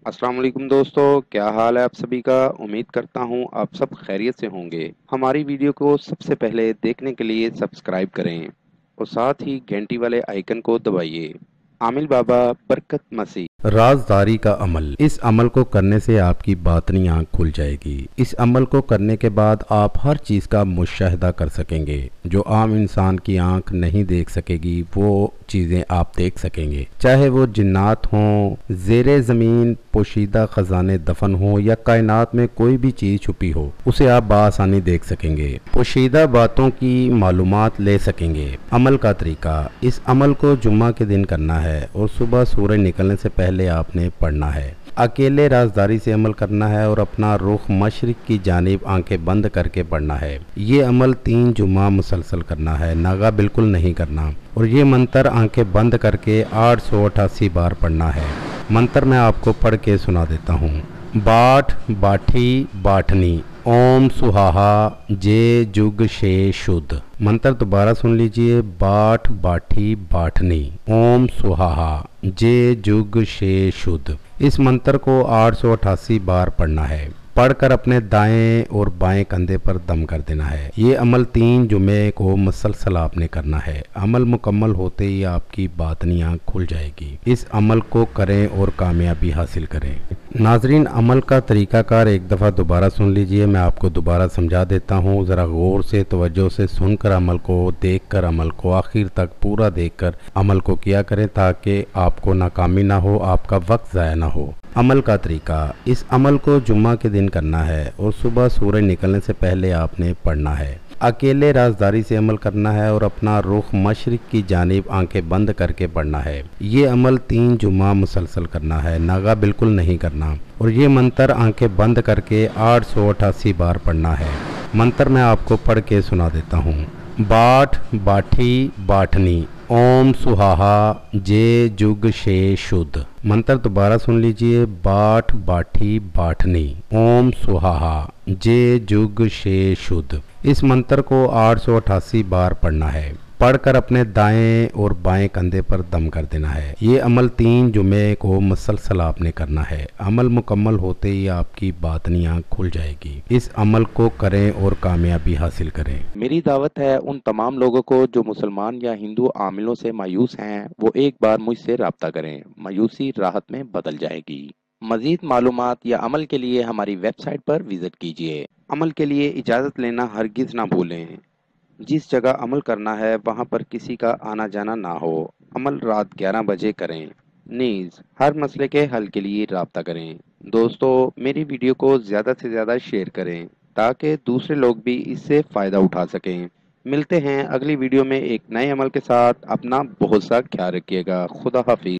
अस्सलाम वालेकुम दोस्तों, क्या हाल है आप सभी का। उम्मीद करता हूँ आप सब खैरियत से होंगे। हमारी वीडियो को सबसे पहले देखने के लिए सब्सक्राइब करें और साथ ही घंटी वाले आइकन को दबाइए। आमिल बाबा बरकत मसीह। राजदारी का अमल। इस अमल को करने से आपकी बातनी आँख खुल जाएगी। इस अमल को करने के बाद आप हर चीज़ का मुशाहिदा कर सकेंगे। जो आम इंसान की आँख नहीं देख सकेगी वो चीज़ें आप देख सकेंगे, चाहे वो जिन्नात हों, ज़ेरे ज़मीन पोशीदा ख़जाने दफन हो या कायनात में कोई भी चीज़ छुपी हो, उसे आप बआसानी देख सकेंगे। पोशीदा बातों की मालूमात ले सकेंगे। अमल का तरीका। इस अमल को जुम्मा के दिन करना है और सुबह सूरज निकलने से पहले आपने पढ़ना है। अकेले राजदारी से अमल करना है और अपना रुख मशरिक की जानिब आंखें बंद करके पढ़ना है। ये अमल 3 जुम्मा मुसलसल करना है, नागा बिल्कुल नहीं करना। और ये मंत्र आंखें बंद करके 888 बार पढ़ना है। मंत्र मैं आपको पढ़ के सुना देता हूँ। बाट बाठी बाठनी ओम सुहाहा जे जुग शे शुद्ध। मंत्र दोबारा सुन लीजिए। बाट बाठी बाठनी ओम सुहाहा जे जुग शे शुद्ध। इस मंत्र को 888 बार पढ़ना है। पढ़कर अपने दाएं और बाएं कंधे पर दम कर देना है। ये अमल 3 जुमे को मुसलसल आपने करना है। अमल मुकम्मल होते ही आपकी बातनी आँख खुल जाएगी। इस अमल को करें और कामयाबी हासिल करें। नाजरीन, अमल का तरीकाकार एक दफ़ा दोबारा सुन लीजिए। मैं आपको दोबारा समझा देता हूँ। ज़रा गौर से तवज्जो से सुनकर अमल को, देखकर अमल को, आखिर तक पूरा देखकर अमल को किया करें ताकि आपको नाकामी ना हो, आपका वक्त ज़ाया ना हो। अमल का तरीका। इस अमल को जुम्मा के दिन करना है और सुबह सूरज निकलने से पहले आपने पढ़ना है। अकेले राजदारी से अमल करना है और अपना रुख मशरिक की जानिब आंखें बंद करके पढ़ना है। ये अमल 3 जुम्मा मुसलसल करना है, नागा बिल्कुल नहीं करना। और ये मंत्र आंखें बंद करके 888 बार पढ़ना है। मंत्र मैं आपको पढ़ के सुना देता हूँ। बाट बाठी बाठनी ओम सुहाहा जे जुग शे शुद्ध। मंत्र दोबारा सुन लीजिए। बाट बाठी बाठनी ओम सुहाहा जे जुग शे शुद्ध। इस मंत्र को 888 बार पढ़ना है। पढ़कर अपने दाएं और बाएं कंधे पर दम कर देना है। ये अमल 3 जुमे को मुसलसल आपने करना है। अमल मुकम्मल होते ही आपकी बातनी आँख खुल जाएगी। इस अमल को करें और कामयाबी हासिल करें। मेरी दावत है उन तमाम लोगों को जो मुसलमान या हिंदू आमिलों से मायूस हैं, वो एक बार मुझसे रब्ता करें। मायूसी राहत में बदल जाएगी। मजीद मालूमात या अमल के लिए हमारी वेबसाइट पर विजिट कीजिए। अमल के लिए इजाज़त लेना हरगिज़ ना भूलें। जिस जगह अमल करना है वहाँ पर किसी का आना जाना ना हो। अमल रात 11 बजे करें। नीज़ हर मसले के हल के लिए राब्ता करें। दोस्तों, मेरी वीडियो को ज़्यादा से ज़्यादा शेयर करें ताकि दूसरे लोग भी इससे फ़ायदा उठा सकें। मिलते हैं अगली वीडियो में एक नए अमल के साथ। अपना बहुत सा ख्याल रखिएगा। खुदा हाफिज़।